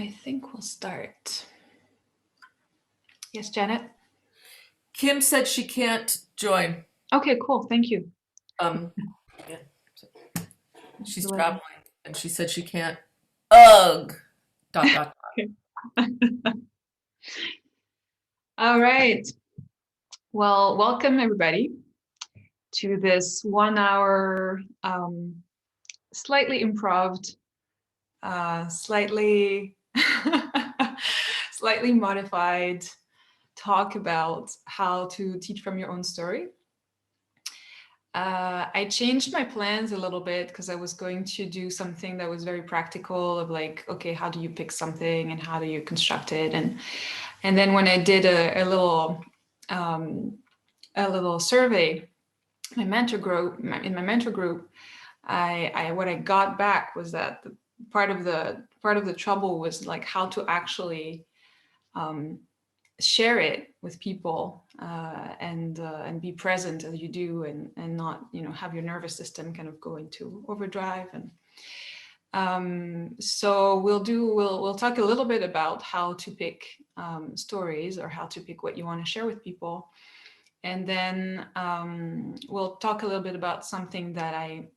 I think we'll start. Yes, Janet? Kim said she can't join. Okay, cool. Thank you. Yeah, she's Go ahead. traveling, and she said she can't. Ugh. Dot dot. Okay. All right. Well, welcome everybody to this 1 hour, slightly improv, slightly, slightly modified talk about how to teach from your own story. I changed my plans a little bit because I was going to do something that was very practical of like, okay, how do you pick something and how do you construct it? And then when I did a little survey, in my mentor group, I what I got back was that part of the trouble was like how to actually share it with people and be present as you do and not have your nervous system kind of go into overdrive. And so we'll talk a little bit about how to pick stories or how to pick what you want to share with people, and then we'll talk a little bit about something that I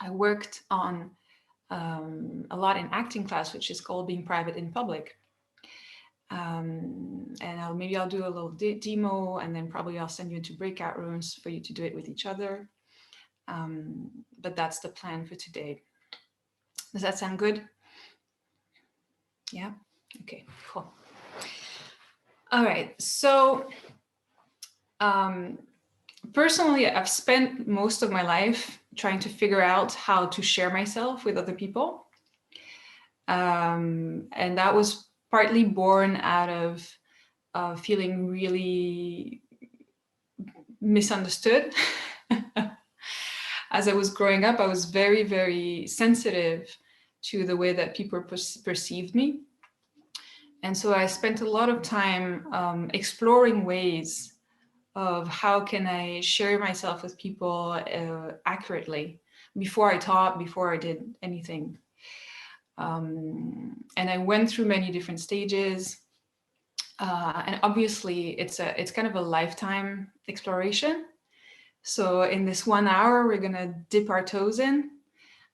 worked on a lot in acting class, which is called being private in public. And maybe I'll do a little demo, and then probably I'll send you into breakout rooms for you to do it with each other. But that's the plan for today. Does that sound good? Yeah? Okay, cool. All right, so personally, I've spent most of my life trying to figure out how to share myself with other people. And that was partly born out of feeling really misunderstood. As I was growing up, I was very, very sensitive to the way that people perceived me. And so I spent a lot of time exploring ways of how can I share myself with people accurately before I taught, before I did anything. And I went through many different stages. And obviously, it's kind of a lifetime exploration. So in this 1 hour, we're gonna dip our toes in,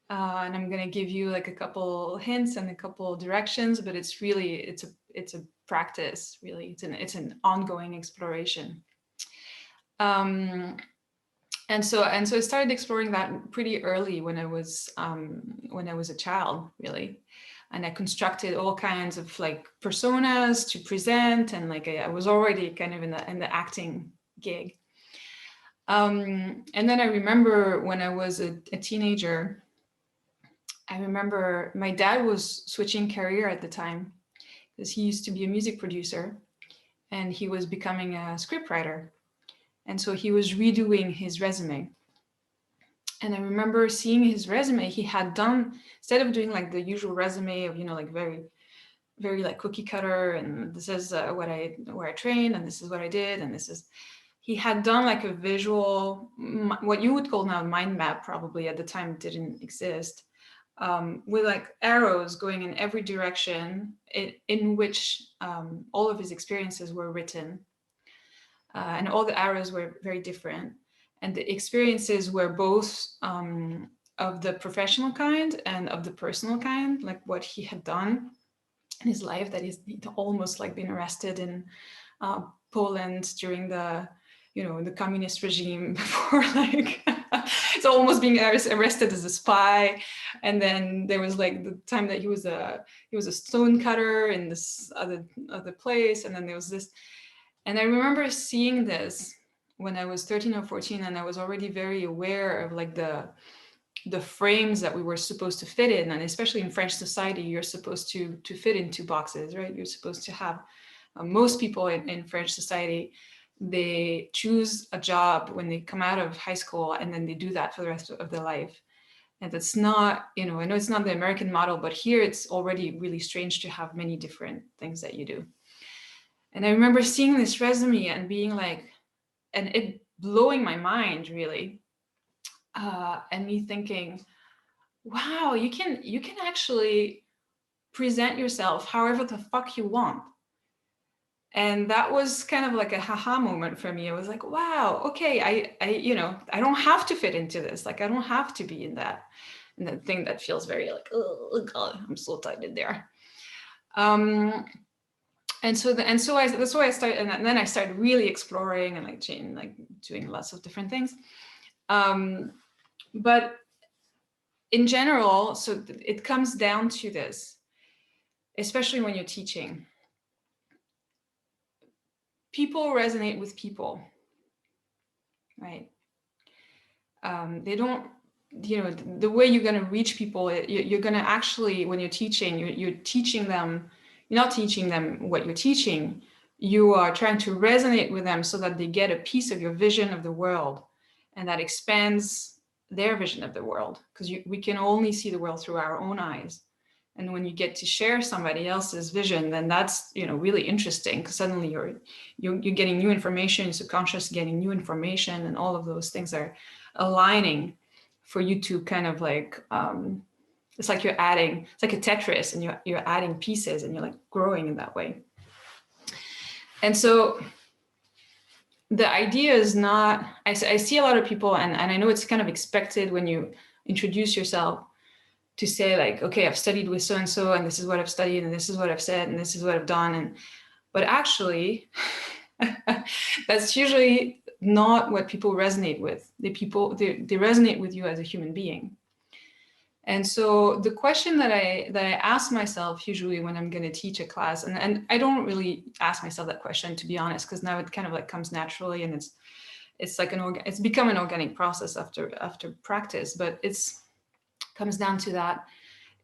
and I'm gonna give you like a couple hints and a couple directions. But it's a practice. Really, it's an ongoing exploration. And so I started exploring that pretty early when I was a child, really. And I constructed all kinds of like personas to present, and like I was already kind of in the acting gig. And then I remember when I was a teenager, I remember my dad was switching career at the time because he used to be a music producer and he was becoming a scriptwriter. And so he was redoing his resume. And I remember seeing his resume. He had done, instead of doing like the usual resume of, like very, very like cookie cutter, and this is where I trained, and this is what I did, and this is, he had done like a visual, what you would call now mind map, probably at the time it didn't exist, with like arrows going in every direction in which all of his experiences were written. And all the arrows were very different. And the experiences were both of the professional kind and of the personal kind, like what he had done in his life, that he'd almost like been arrested in Poland during the communist regime before, like it's almost being arrested as a spy. And then there was like the time that he was a stone cutter in this other place, and then there was this. And I remember seeing this when I was 13 or 14, and I was already very aware of like the frames that we were supposed to fit in. And especially in French society, you're supposed to fit into boxes, right? You're supposed to have, most people in French society, they choose a job when they come out of high school, and then they do that for the rest of their life. And that's not, I know it's not the American model, but here it's already really strange to have many different things that you do. And I remember seeing this resume and being like, and it blowing my mind really, and me thinking, wow, you can actually present yourself however the fuck you want. And that was kind of like a haha moment for me. I was like, wow, okay, I don't have to fit into this. Like, I don't have to be in that thing that feels very like, oh God, I'm so tied in there. That's why I started, and then I started really exploring and like doing lots of different things. But in general, so it comes down to this, especially when you're teaching. People resonate with people, right? They don't, the way you're going to reach people, you're going to actually, when you're teaching, you're teaching them, you're not teaching them what you're teaching, you are trying to resonate with them so that they get a piece of your vision of the world, and that expands their vision of the world, because we can only see the world through our own eyes. And when you get to share somebody else's vision, then that's really interesting, because suddenly you're getting new information, your subconscious getting new information, and all of those things are aligning for you to kind of like it's like you're adding, it's like a Tetris, and you're adding pieces, and you're like growing in that way. And so the idea is not, I see a lot of people, and I know it's kind of expected when you introduce yourself to say like, okay, I've studied with so-and-so, and this is what I've studied, and this is what I've said, and this is what I've done. But actually, that's usually not what people resonate with. They resonate with you as a human being. And so the question that I ask myself usually when I'm going to teach a class, and I don't really ask myself that question, to be honest, because now it kind of like comes naturally, and it's like it's become an organic process after practice, but it's comes down to that,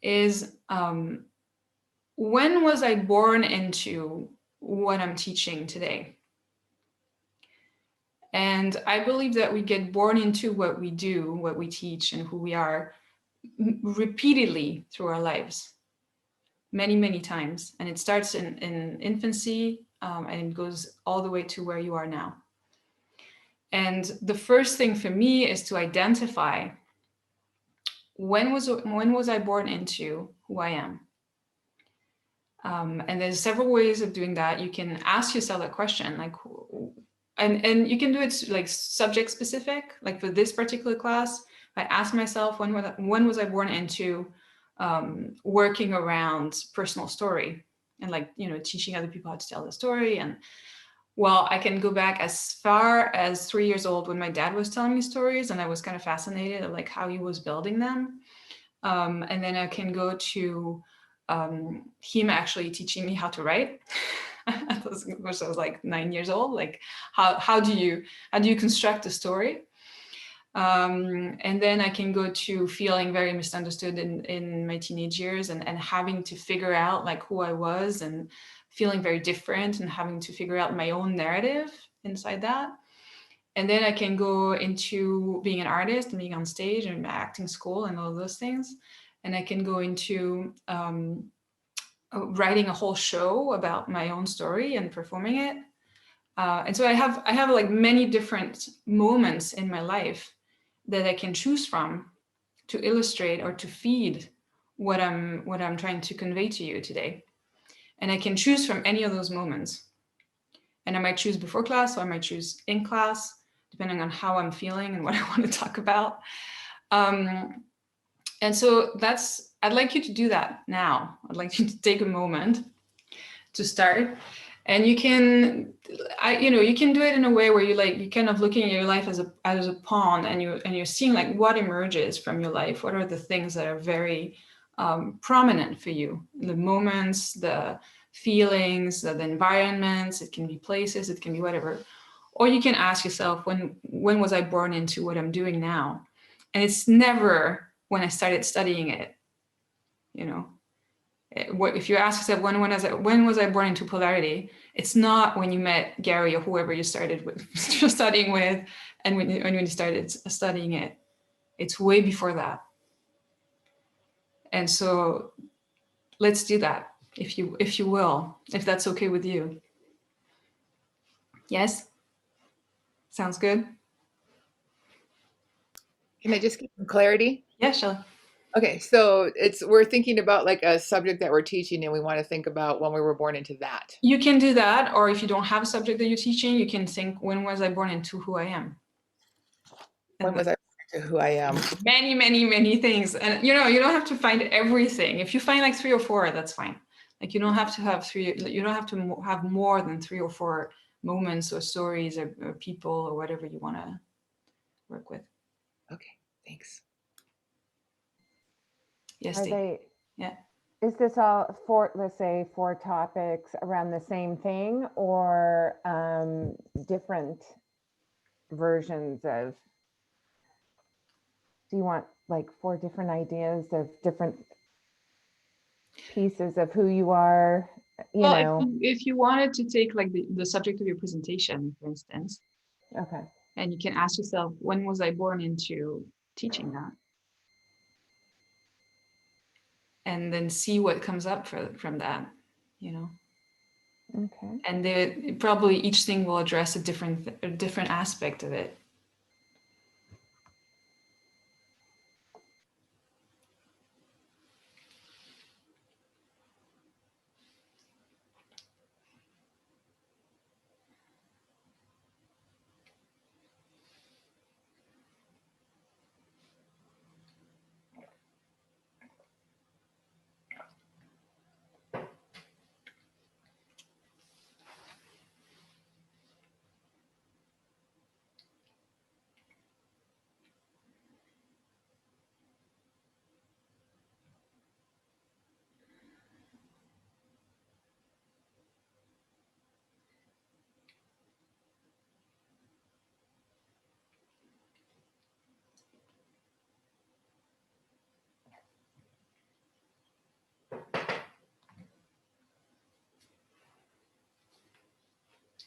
is when was I born into what I'm teaching today? And I believe that we get born into what we do, what we teach, and who we are repeatedly through our lives, many, many times. And it starts in infancy, and it goes all the way to where you are now. And the first thing for me is to identify when was I born into who I am? And there's several ways of doing that. You can ask yourself that question, like, and you can do it like subject specific. Like for this particular class, I asked myself, when was I born into working around personal story, and like, teaching other people how to tell the story. And well, I can go back as far as 3 years old, when my dad was telling me stories, and I was kind of fascinated of like how he was building them. And then I can go to him actually teaching me how to write. I was like 9 years old. Like, how do you construct a story? And then I can go to feeling very misunderstood in my teenage years, and having to figure out like who I was, and feeling very different, and having to figure out my own narrative inside that. And then I can go into being an artist and being on stage and acting school and all of those things. And I can go into writing a whole show about my own story and performing it. And so I have like many different moments in my life that I can choose from to illustrate or to feed what I'm trying to convey to you today. And I can choose from any of those moments. And I might choose before class, or I might choose in class, depending on how I'm feeling and what I want to talk about. And so I'd like you to do that now. I'd like you to take a moment to start. And you can, you can do it in a way where you're kind of looking at your life as a pawn, and you're seeing like what emerges from your life. What are the things that are very prominent for you? The moments, the feelings, the environments. It can be places, it can be whatever. Or you can ask yourself, when was I born into what I'm doing now? And it's never when I started studying it. If you ask yourself, when was I born into polarity? It's not when you met Gary or whoever you started with, studying with, and when you started studying it. It's way before that. And so let's do that, if you will, if that's okay with you. Yes? Sounds good? Can I just get some clarity? Yeah, sure. Okay, so we're thinking about like a subject that we're teaching and we want to think about when we were born into that. You can do that, or if you don't have a subject that you're teaching, you can think, when was I born into who I am? When And was I born into who I am? many, many, many things. And you don't have to find everything. If you find like 3 or 4, that's fine. Like you don't have to have three, you don't have to have more than 3 or 4 moments or stories or people or whatever you want to work with. Okay, thanks. Yes, Are Dave. they, Yeah. is this all for, let's say, 4 topics around the same thing, or different versions of, do you want like 4 different ideas of different pieces of who you are, Well, if you wanted to take like the subject of your presentation, for instance, Okay. and you can ask yourself, when was I born into teaching that? And then see what comes up from that, Okay. and probably each thing will address a different aspect of it.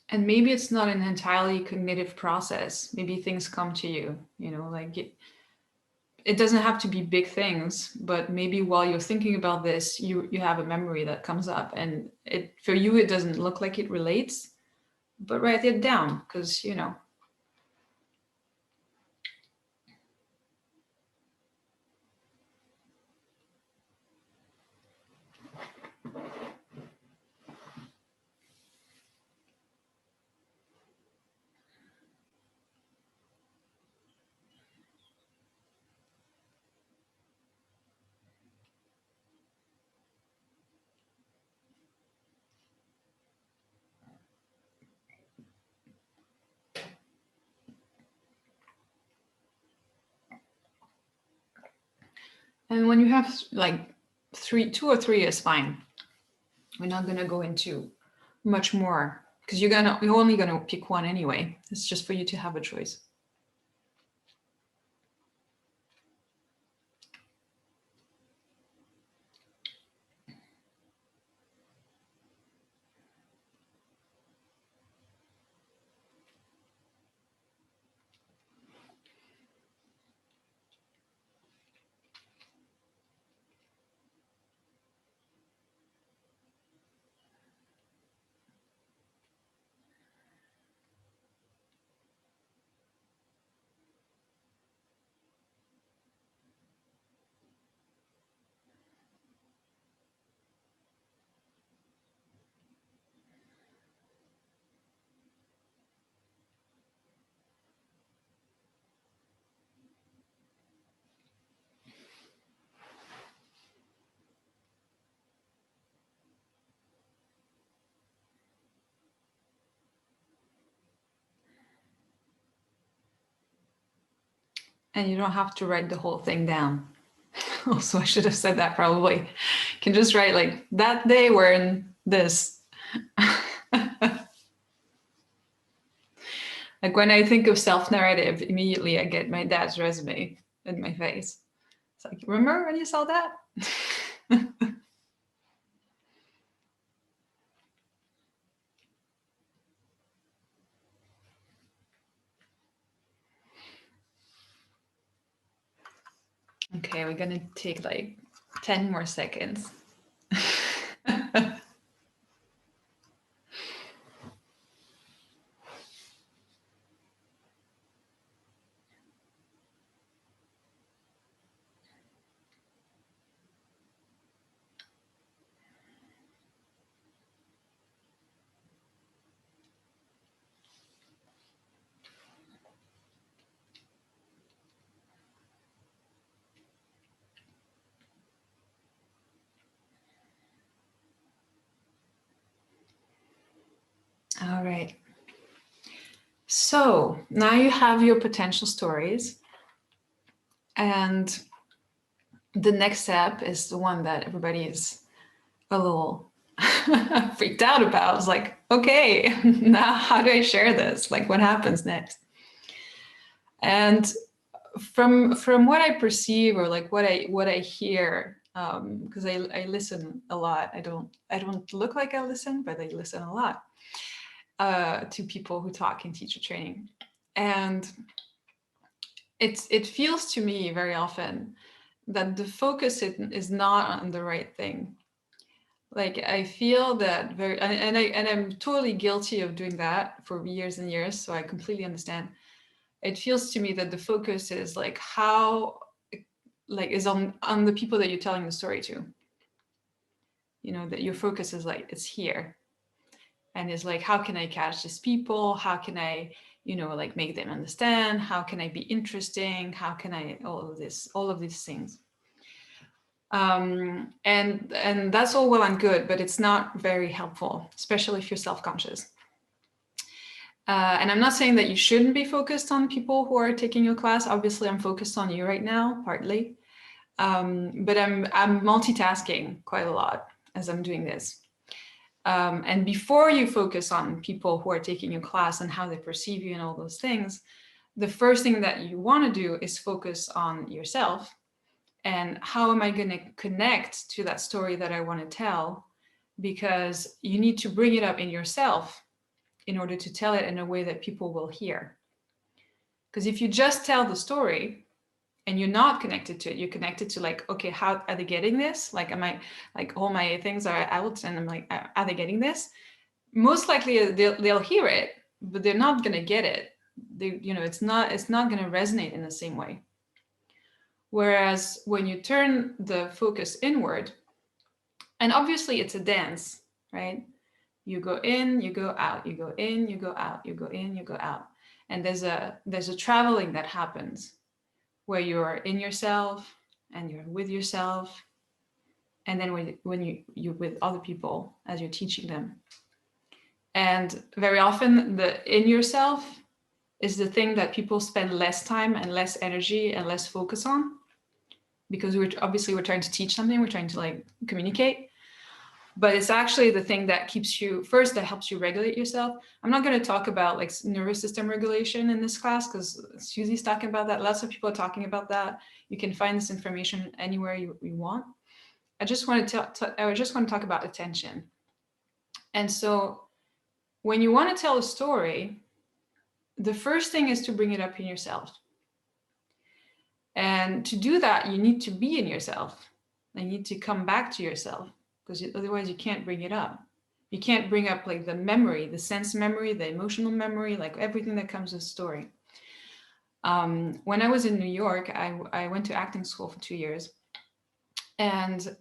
And maybe it's not an entirely cognitive process. Maybe things come to you, like it doesn't have to be big things, but maybe while you're thinking about this, you have a memory that comes up, and for you it doesn't look like it relates, but write it down, because And when you have like 2 or 3 is fine. We're not going to go into much more, because you're only going to pick one anyway. It's just for you to have a choice. And you don't have to write the whole thing down. Also, I should have said that probably. You can just write like, that day we're in this. Like when I think of self-narrative, immediately I get my dad's resume in my face. It's like, remember when you saw that? Okay, we're gonna take like 10 more seconds. right. So now you have your potential stories, and the next step is the one that everybody is a little freaked out about. It's like, okay, now how do I share this? Like, what happens next? And from what I perceive, or like what I hear, because I listen a lot. I don't look like I listen, but I listen a lot to people who talk in teacher training, and it feels to me very often that the focus is not on the right thing. Like, I feel that very, and I'm totally guilty of doing that for years and years, so I completely understand. It feels to me that the focus is like how, like, is on the people that you're telling the story to. You know, that your focus is like, it's here. And it's like, how can I catch these people? How can I, you know, like, make them understand? How can I be interesting? How can I, all of these things. And that's all well and good, but it's not very helpful, especially if you're self-conscious. And I'm not saying that you shouldn't be focused on people who are taking your class. Obviously, I'm focused on you right now, partly. But I'm multitasking quite a lot as I'm doing this. And before you focus on people who are taking your class and how they perceive you and all those things, the first thing that you want to do is focus on yourself. And how am I going to connect to that story that I want to tell? Because you need to bring it up in yourself in order to tell it in a way that people will hear. Because if you just tell the story and you're not connected to it, you're connected to like, okay, how are they getting this? Like, am I, like, all my things are out and I'm like, are they getting this? Most likely they'll hear it, but they're not going to get it. They, you know, it's not going to resonate in the same way. Whereas when you turn the focus inward, and obviously it's a dance, right? You go in, you go out, you go in, you go out, you go in, you go out. And there's a traveling that happens where you're in yourself and you're with yourself. And then when you're with other people as you're teaching them. And very often the in yourself is the thing that people spend less time and less energy and less focus on. Because we're trying to teach something, we're trying to like communicate, but it's actually the thing that keeps you first, that helps you regulate yourself. I'm not going to talk about like nervous system regulation in this class because Susie's talking about that. Lots of people are talking about that. You can find this information anywhere you want. I just want to talk about attention. And so when you want to tell a story, the first thing is to bring it up in yourself. And to do that, you need to be in yourself. You need to come back to yourself, because otherwise you can't bring it up. You can't bring up like the memory, the sense memory, the emotional memory, like everything that comes with story. When I was in New York, I went to acting school for 2 years. And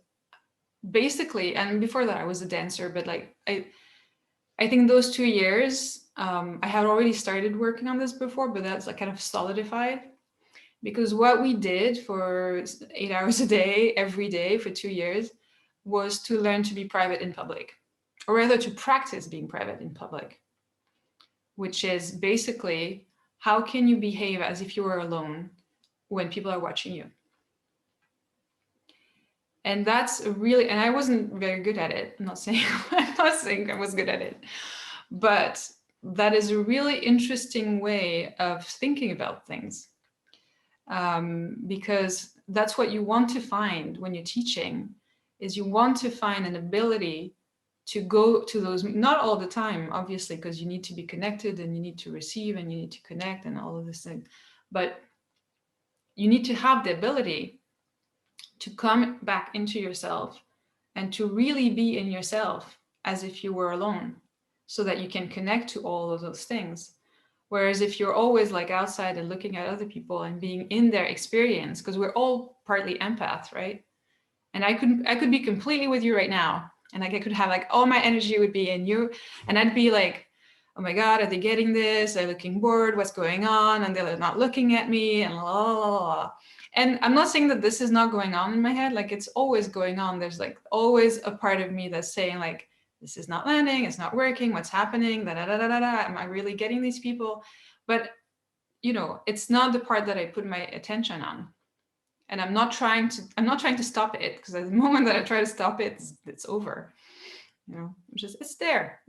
basically, and before that I was a dancer, but like I think those 2 years, I had already started working on this before, but that's like kind of solidified. Because what we did for 8 hours a day, every day for 2 years, was to learn to be private in public, or rather to practice being private in public, which is basically, how can you behave as if you were alone when people are watching you? And that's really, and I wasn't very good at it. I'm not saying I was good at it, but that is a really interesting way of thinking about things. Because that's what you want to find when you're teaching, is you want to find an ability to go to those, not all the time, obviously, because you need to be connected and you need to receive and you need to connect and all of this thing. But you need to have the ability to come back into yourself and to really be in yourself as if you were alone, so that you can connect to all of those things. Whereas if you're always like outside and looking at other people and being in their experience, because we're all partly empaths, right? And I could be completely with you right now, and like I could have like all my energy would be in you, and I'd be like, oh my God, are they getting this? They're looking bored. What's going on? And they're not looking at me, and la la la la. And I'm not saying that this is not going on in my head. Like, it's always going on. There's like always a part of me that's saying like, this is not landing, it's not working, what's happening, da da da da da da. Am I really getting these people? But you know, it's not the part that I put my attention on. And I'm not trying to stop it, because at the moment that I try to stop it, it's over. You know, it's there.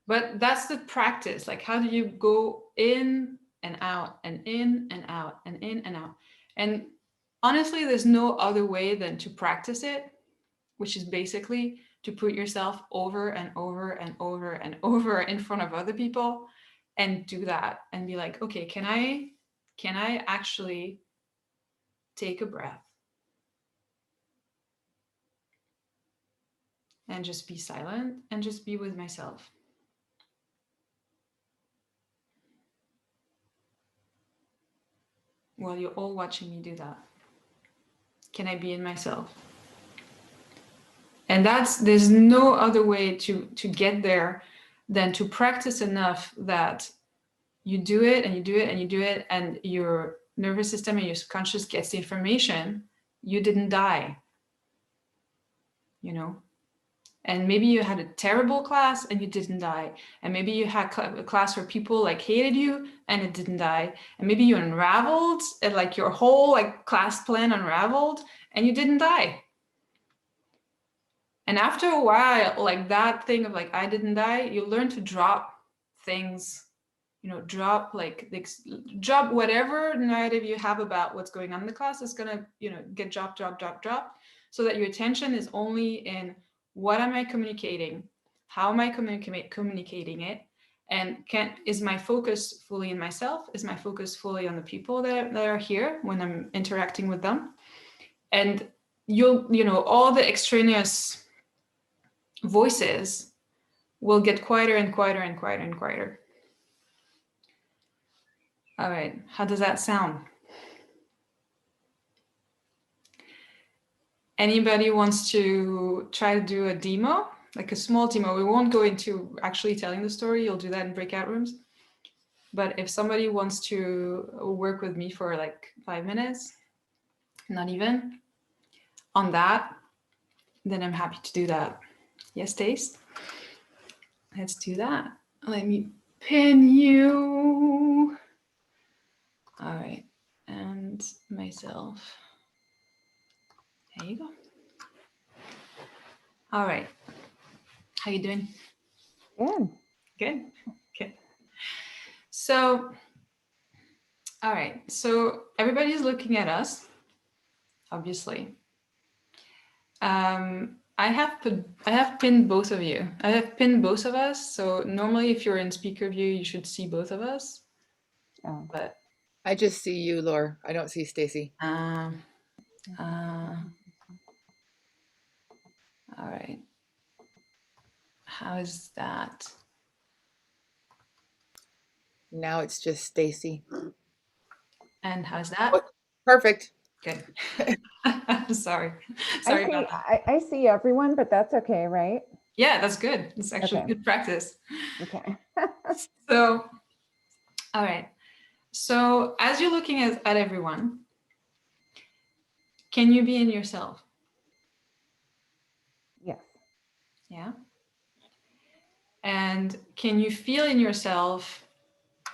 But that's the practice. Like, how do you go in and out and in and out and in and out? And honestly, there's no other way than to practice it, which is basically to put yourself over and over and over and over in front of other people and do that and be like, okay, can I actually take a breath and just be silent and just be with myself? While you're all watching me do that, can I be in myself? And there's no other way to get there than to practice enough that you do it and you do it and you do it, and your nervous system and your subconscious gets the information you didn't die, you know. And maybe you had a terrible class and you didn't die, and maybe you had a class where people like hated you and it didn't die, and maybe you unraveled and like your whole like class plan unraveled and you didn't die. And after a while, like that thing of like I didn't die, you learn to drop things, you know, drop whatever narrative you have about what's going on in the class is gonna, you know, get drop, so that your attention is only in what am I communicating, how am I communicating it, and is my focus fully in myself? Is my focus fully on the people that are here when I'm interacting with them? And you know, all the extraneous voices will get quieter and quieter and quieter and quieter. All right, how does that sound? Anybody wants to try to do a demo, like a small demo? We won't go into actually telling the story. You'll do that in breakout rooms. But if somebody wants to work with me for like 5 minutes, not even, on that, then I'm happy to do that. Yes, Taste? Let's do that. Let me pin you. All right, and myself. There you go. All right. How you doing? Good. Good. Okay. So, all right. So everybody's looking at us, obviously. I have pinned both of you. I have pinned both of us. So normally, if you're in speaker view, you should see both of us. Oh. But I just see you, Laure. I don't see Stacy. all right. How is that? Now it's just Stacy. And how's that? Oh, perfect. Good. Sorry I about see, that. I see everyone, but that's okay, right? Yeah, that's good. It's actually Okay. good practice. Okay. So, all right. So as you're looking at everyone, can you be in yourself? Yes. Yeah. And can you feel in yourself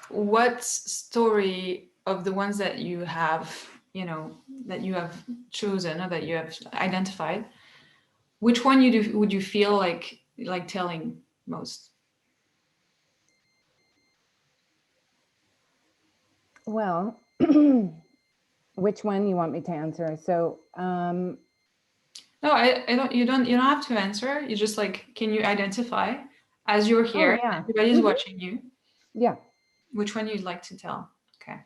what story of the ones that you have, you know, that you have chosen or that you have identified, which one would you feel like telling most? Well, which one you want me to answer? So, No, I don't. You don't have to answer. You just like, can you identify as you're here? yeah. Everybody's watching you. Yeah. Which one you'd like to tell? Okay.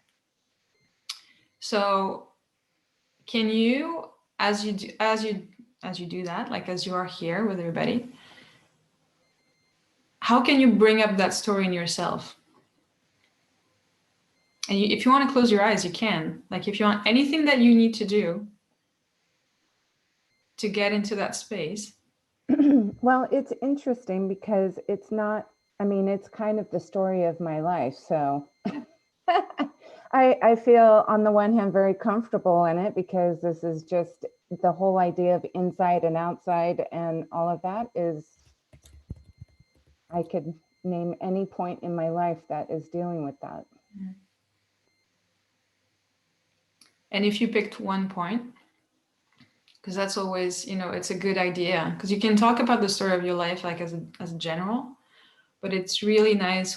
So, can you, as you do that, like as you are here with everybody, how can you bring up that story in yourself? And if you want to close your eyes, you can. Like if you want anything that you need to do to get into that space. Well, it's interesting because it's not, I mean, it's kind of the story of my life. So I feel on the one hand very comfortable in it because this is just the whole idea of inside and outside and all of that is, I could name any point in my life that is dealing with that. And if you picked one point, because that's always, it's a good idea, because you can talk about the story of your life like as a general, but it's really nice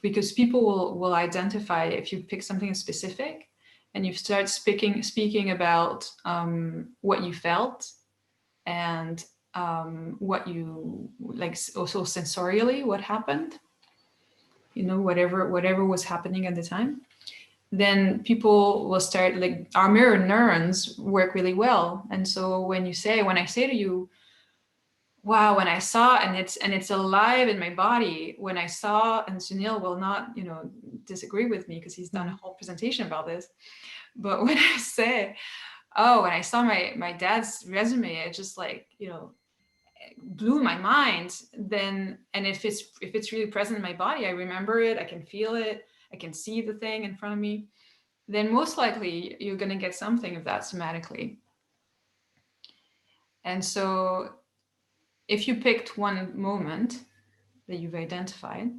because people will identify if you pick something specific and you start speaking about what you felt and what you like, also sensorially, what happened, whatever was happening at the time, then people will start, like, our mirror neurons work really well. And so when I say to you, wow, when I saw, and it's alive in my body, when I saw, and Sunil will not, disagree with me because he's done a whole presentation about this. But when I say, oh, when I saw my dad's resume, it just like, blew my mind. Then, and if it's really present in my body, I remember it, I can feel it, I can see the thing in front of me, then most likely you're going to get something of that somatically. And so if you picked one moment that you've identified,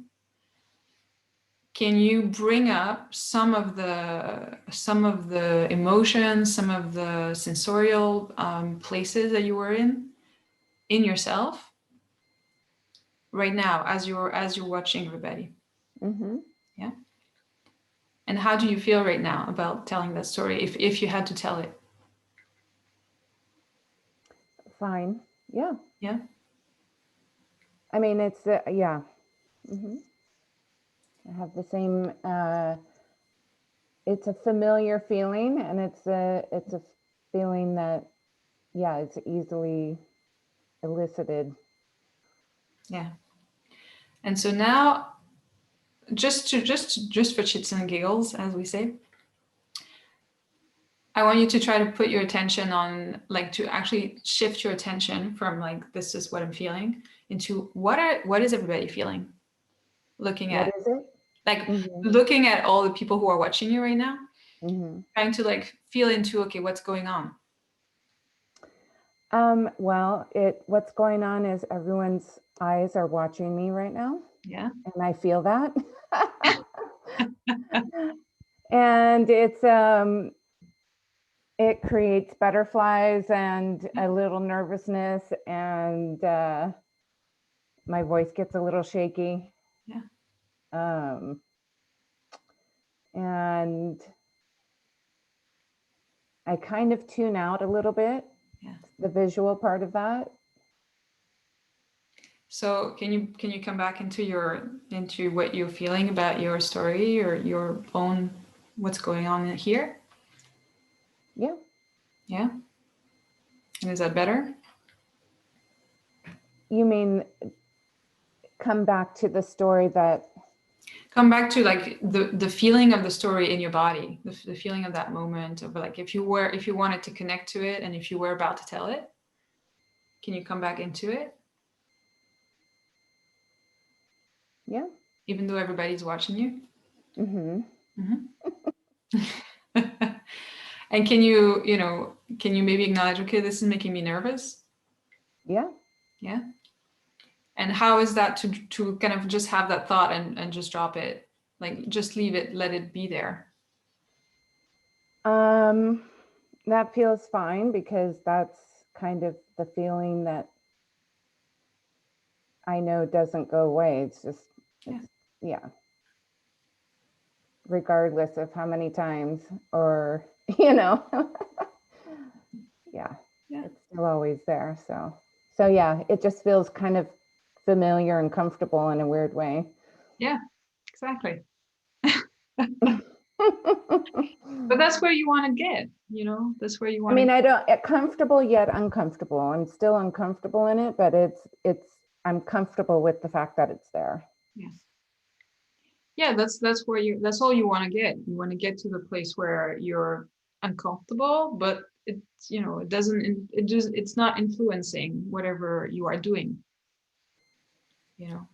can you bring up some of the emotions, some of the sensorial places that you were in yourself right now as you're watching everybody? Mm-hmm. Yeah. And how do you feel right now about telling that story if you had to tell it? Fine. Yeah. Yeah. I mean, it's, yeah. Mm-hmm. I have the same, it's a familiar feeling, and it's a feeling that, yeah, it's easily elicited. Yeah. And so now, just for shits and giggles, as we say, I want you to try to put your attention on, like, to actually shift your attention from like, this is what I'm feeling, into what is everybody feeling? Looking What at, is it? like, Mm-hmm. looking at all the people who are watching you right now, Mm-hmm. trying to like feel into, okay, what's going on? Well, what's going on is everyone's eyes are watching me right now, Yeah. and I feel that. And it creates butterflies and a little nervousness, and my voice gets a little shaky. Yeah. And I kind of tune out a little bit, Yeah. the visual part of that. So can you come back into what you're feeling about your story or your own, what's going on in here? Yeah. Yeah. And is that better? You mean come back to the story that... Come back to like the feeling of the story in your body, the feeling of that moment of like, if you wanted to connect to it and if you were about to tell it, can you come back into it? Yeah. Even though everybody's watching you? Mm-hmm. Mm-hmm. And can you maybe acknowledge, okay, this is making me nervous? Yeah. Yeah. And how is that to kind of just have that thought and just drop it, like just leave it, let it be there? That feels fine because that's kind of the feeling that I know doesn't go away. It's just, yeah. Regardless of how many times or, yeah, it's still always there. So yeah, it just feels kind of familiar and comfortable in a weird way. Yeah, exactly. But that's where you want to get, that's where you want I mean, to. I don't, comfortable yet uncomfortable. I'm still uncomfortable in it, but I'm comfortable with the fact that it's there. Yes. Yeah, that's that's all you want to get. You want to get to the place where you're uncomfortable, but it's not influencing whatever you are doing.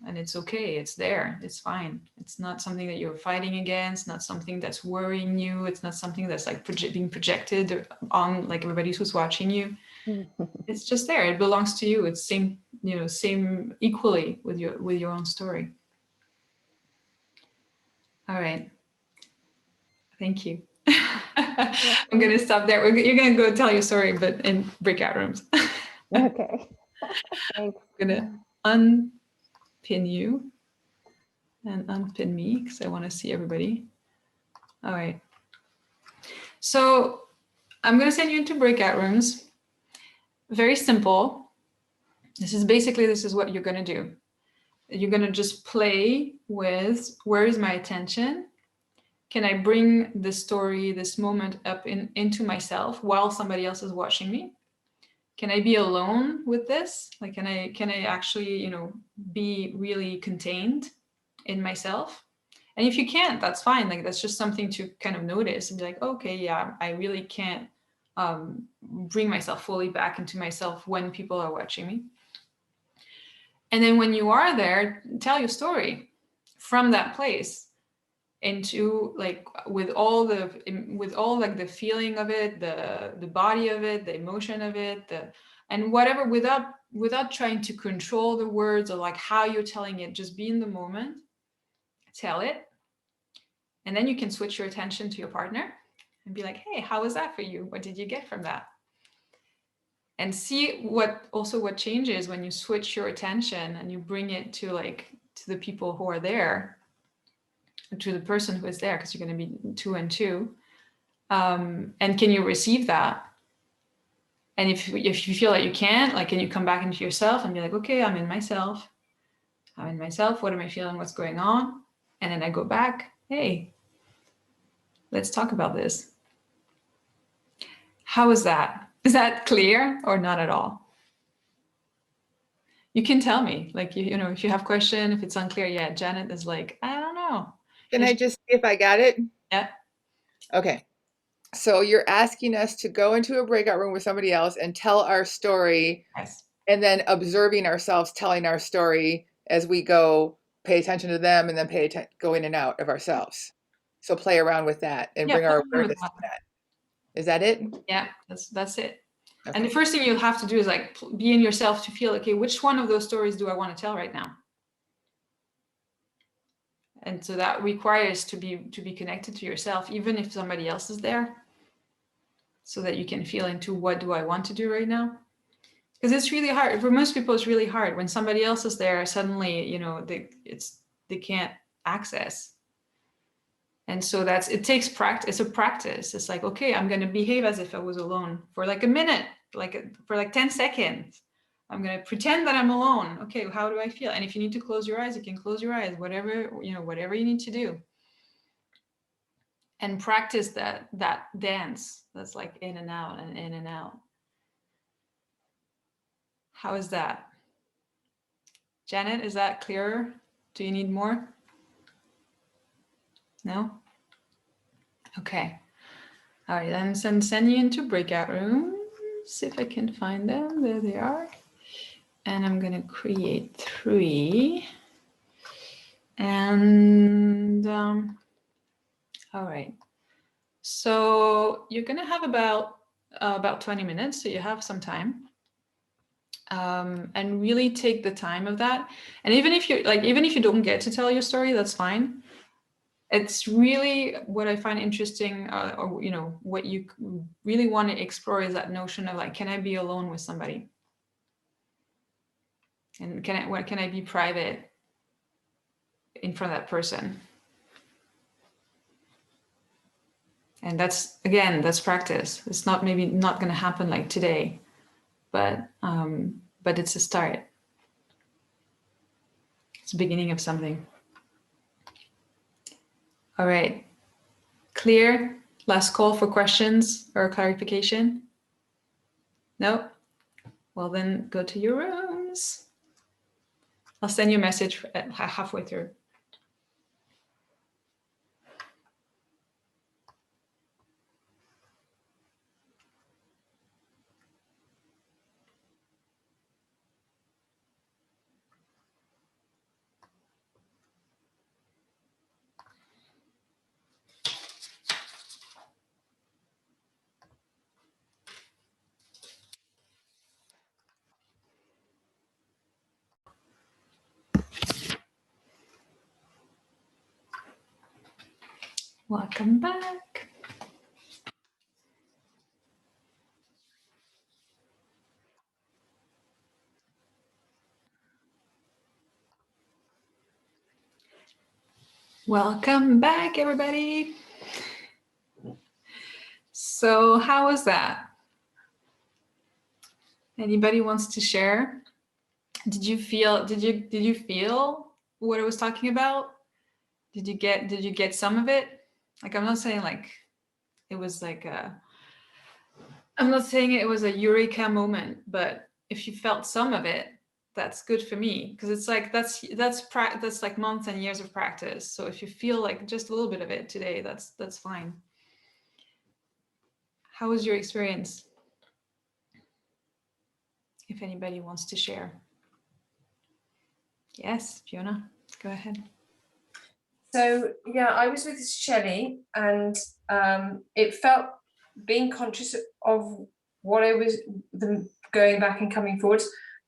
and it's okay. It's there. It's fine. It's not something that you're fighting against, not something that's worrying you. It's not something that's like being projected on like everybody who's watching you. It's just there. It belongs to you. It's same equally with your own story. All right. Thank you. I'm going to stop there. You're going to go tell your story, but in breakout rooms. Okay. Thanks. I'm going to unpin you and unpin me because I want to see everybody. All right. So I'm going to send you into breakout rooms. Very simple. This is what you're going to do. You're going to just play with where is my attention? Can I bring the story, this moment up into myself while somebody else is watching me? Can I be alone with this? Like, can I actually, be really contained in myself? And if you can't, that's fine. Like, that's just something to kind of notice and be like, okay, yeah, I really can't bring myself fully back into myself when people are watching me. And then when you are there, tell your story from that place into like with all like the feeling of it, the body of it, the emotion of it, and whatever, without trying to control the words or like how you're telling it. Just be in the moment, tell it, and then you can switch your attention to your partner and be like, hey, how was that for you? What did you get from that? And see what changes when you switch your attention and you bring it to the people who are there, to the person who is there, because you're going to be 2 and 2. And can you receive that? And if you feel like you can't, like, can you come back into yourself and be like, okay, I'm in myself. What am I feeling? What's going on? And then I go back, hey, let's talk about this. How is that? Is that clear or not at all? You can tell me, like, if you have question, if it's unclear. Yeah, Janet is like, I don't know. Can I just see if I got it? Yeah. Okay. So you're asking us to go into a breakout room with somebody else and tell our story, Yes. and then observing ourselves telling our story as we go, pay attention to them, and then go in and out of ourselves. So play around with that and bring our awareness to that. Is that it? Yeah, that's it. Okay. And the first thing you'll have to do is like be in yourself to feel, okay, which one of those stories do I want to tell right now? And so that requires to be connected to yourself, even if somebody else is there, so that you can feel into what do I want to do right now? Because it's really hard. For most people, it's really hard when somebody else is there. Suddenly, they can't access. And so it takes practice. It's a practice. It's like, okay, I'm going to behave as if I was alone for like a minute, for 10 seconds. I'm going to pretend that I'm alone. Okay, how do I feel? And if you need to close your eyes, you can close your eyes, whatever you need to do. And practice that dance that's like in and out and in and out. How is that? Janet, is that clearer? Do you need more? No? Okay. All right, then send you into breakout rooms. See if I can find them. There they are. And I'm going to create 3. And all right. So you're going to have about 20 minutes. So you have some time. And really take the time of that. And even if you don't get to tell your story, that's fine. It's really what I find interesting, or what you really want to explore is that notion of like, can I be alone with somebody? And can I be private in front of that person? And that's practice. It's maybe not going to happen like today, but it's a start. It's the beginning of something. All right. Clear? Last call for questions or clarification? No? Well, then go to your rooms. I'll send you a message halfway through. Welcome back. Welcome back, everybody. So how was that? Anybody wants to share? Did you feel what I was talking about? Did you get some of it? Like, I'm not saying like it was like I'm not saying it was a eureka moment, but if you felt some of it, that's good for me, because it's like that's like months and years of practice. So if you feel like just a little bit of it today, that's fine. How was your experience? If anybody wants to share. Yes, Fiona, go ahead. So yeah, I was with Shelley, and it felt, being conscious of what I was going back and coming forward,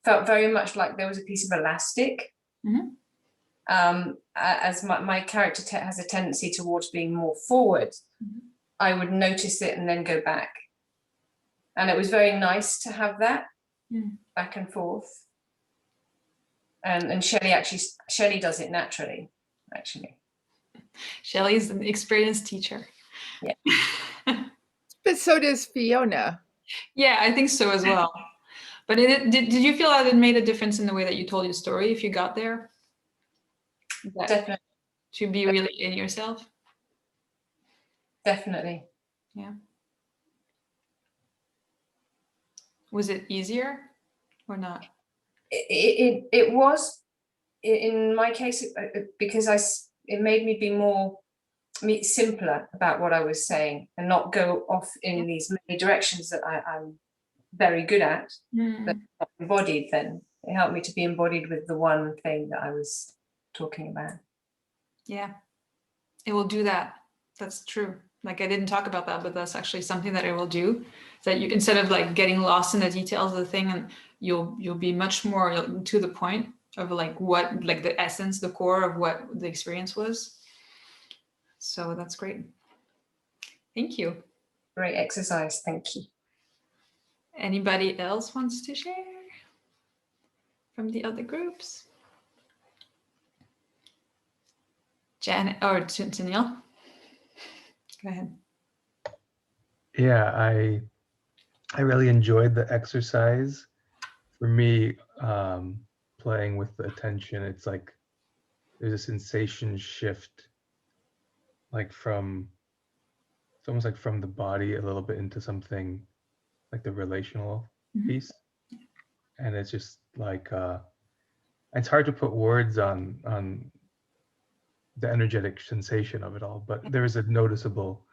felt very much like there was a piece of elastic. Mm-hmm. As my character has a tendency towards being more forward, mm-hmm. I would notice it and then go back, and it was very nice to have that back and forth. And Shelley does it naturally, actually. Shelley is an experienced teacher. Yeah. But so does Fiona. Yeah, I think so as well. But did you feel that it made a difference in the way that you told your story if you got there? Definitely. To be really in yourself? Definitely. Yeah. Was it easier or not? It was, in my case, because it made me be simpler about what I was saying and not go off in these many directions that I'm very good at, but not embodied. Then it helped me to be embodied with the one thing that I was talking about. Yeah, it will do that. That's true. Like, I didn't talk about that, but that's actually something that it will do. That you, instead of like getting lost in the details of the thing, and you'll be much more to the point of like what, like the essence, the core of what the experience was. So that's great. Thank you. Great exercise. Thank you. Anybody else wants to share from the other groups? Janet or Tennille? Go ahead. Yeah, I really enjoyed the exercise. For me, playing with the attention, it's like there's a sensation shift, like it's almost like from the body a little bit into something like the relational piece. And it's just like it's hard to put words on the energetic sensation of it all, but there is a noticeable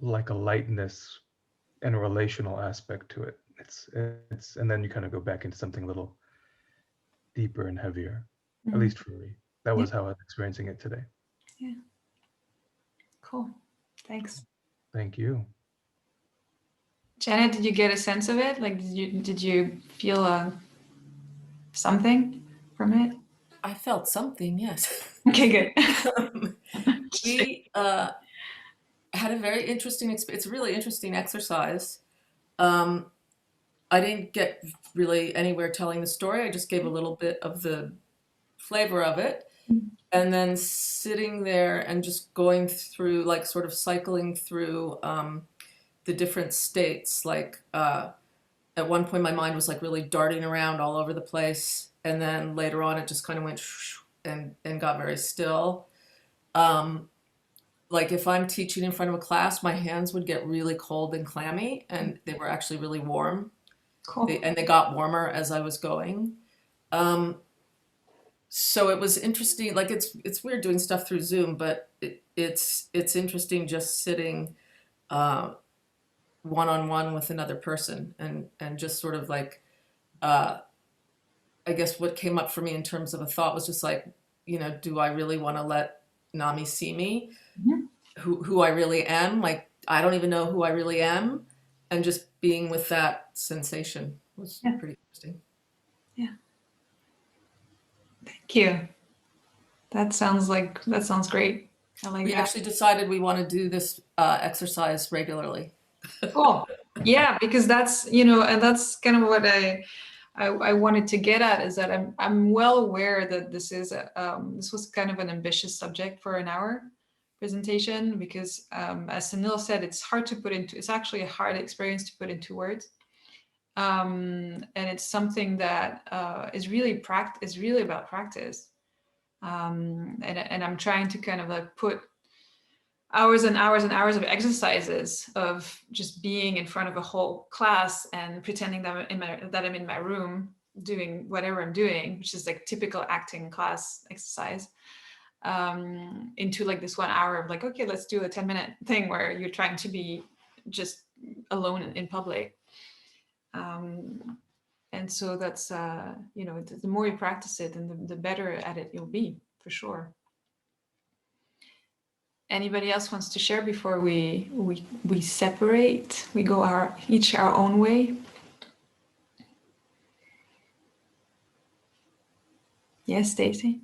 like a lightness and a relational aspect to it. It's and then you kind of go back into something a little deeper and heavier, at least for me. That was how I was experiencing it today. Yeah. Cool. Thanks. Thank you. Janet, did you get a sense of it? Like, did you feel something from it? I felt something, yes. Okay, good. We had a very interesting experience. It's a really interesting exercise. I didn't get really anywhere telling the story. I just gave a little bit of the flavor of it. And then sitting there and just going through, like sort of cycling through the different states. Like at one point my mind was like really darting around all over the place. And then later on it just kind of went and got very still. Like if I'm teaching in front of a class, my hands would get really cold and clammy, and they were actually really warm. Cool. And they got warmer as I was going. So it was interesting. Like it's weird doing stuff through Zoom, but it's interesting just sitting one-on-one with another person and just sort of like I guess what came up for me in terms of a thought was just like, do I really want to let Nami see me, who I really am? Like, I don't even know who I really am. And just being with that sensation was pretty interesting. Yeah. Thank you. That sounds great. I like We that. actually decided we want to do this exercise regularly. Cool. Yeah, because that's, and that's kind of what I wanted to get at, is that I'm well aware that this was kind of an ambitious subject for an hour presentation, because as Sunil said, it's actually a hard experience to put into words. And it's something that is really about practice. And I'm trying to kind of like put hours and hours and hours of exercises of just being in front of a whole class and pretending that I'm in my room doing whatever I'm doing, which is like typical acting class exercise, into like this 1 hour of like, okay, let's do a 10-minute thing where you're trying to be just alone in public. And so that's, the more you practice it, and the better at it you'll be, for sure. Anybody else wants to share before we separate? We go each our own way. Yes, Stacy.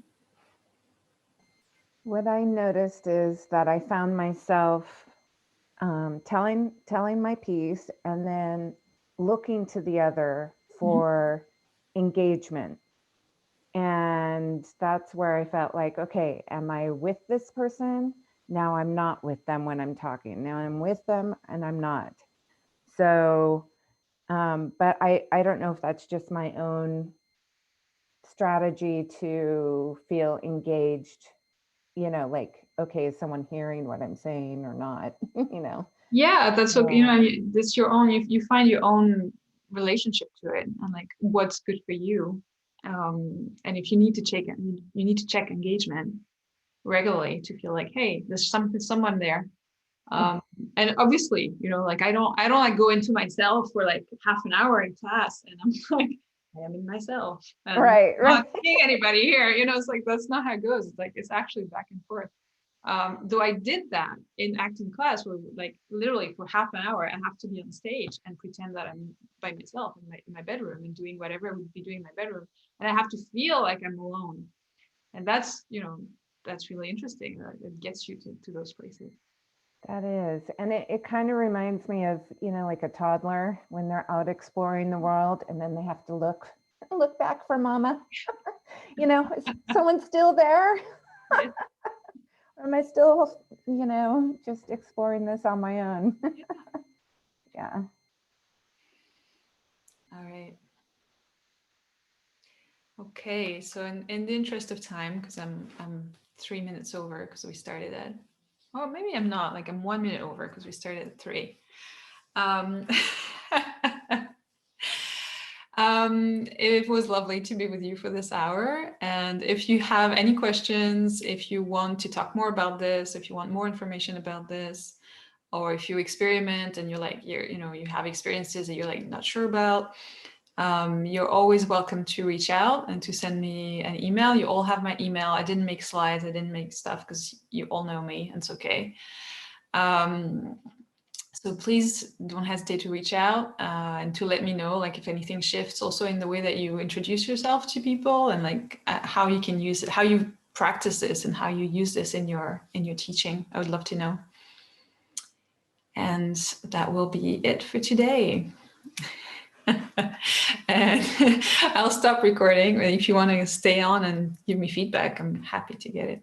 What I noticed is that I found myself telling my piece and then looking to the other for engagement. And that's where I felt like, okay, am I with this person? Now I'm not with them when I'm talking. Now I'm with them and I'm not. So, but I don't know if that's just my own strategy to feel engaged, like, okay, is someone hearing what I'm saying or not, Yeah, that's okay. That's your own, you find your own relationship to it, and like what's good for you. And if you need to check it, you need to check engagement regularly to feel like, hey, there's someone there. And obviously, like I don't like go into myself for like half an hour in class, and I'm like, I am in myself, and right. not seeing anybody here. It's like that's not how it goes. It's like it's actually back and forth. Though I did that in acting class, where like literally for half an hour I have to be on stage and pretend that I'm by myself in my bedroom and doing whatever I would be doing in my bedroom, and I have to feel like I'm alone. And that's that's really interesting. It gets you to those places. That is. And it kind of reminds me of, like a toddler when they're out exploring the world and then they have to look back for mama. Is someone still there? Yeah. Or am I still, just exploring this on my own? Yeah. All right. Okay, so in the interest of time, because I'm 3 minutes over because we started at, oh, maybe I'm not, like I'm 1 minute over because we started at 3. It was lovely to be with you for this hour. And if you have any questions, if you want to talk more about this, if you want more information about this, or if you experiment and you have experiences that you're like not sure about, you're always welcome to reach out and to send me an email. You all have my email. I didn't make slides. I didn't make stuff because you all know me, and it's okay. So please don't hesitate to reach out and to let me know, like if anything shifts also in the way that you introduce yourself to people, and like how you can use it, how you practice this, and how you use this in your teaching. I would love to know. And that will be it for today. And I'll stop recording. If you want to stay on and give me feedback, I'm happy to get it.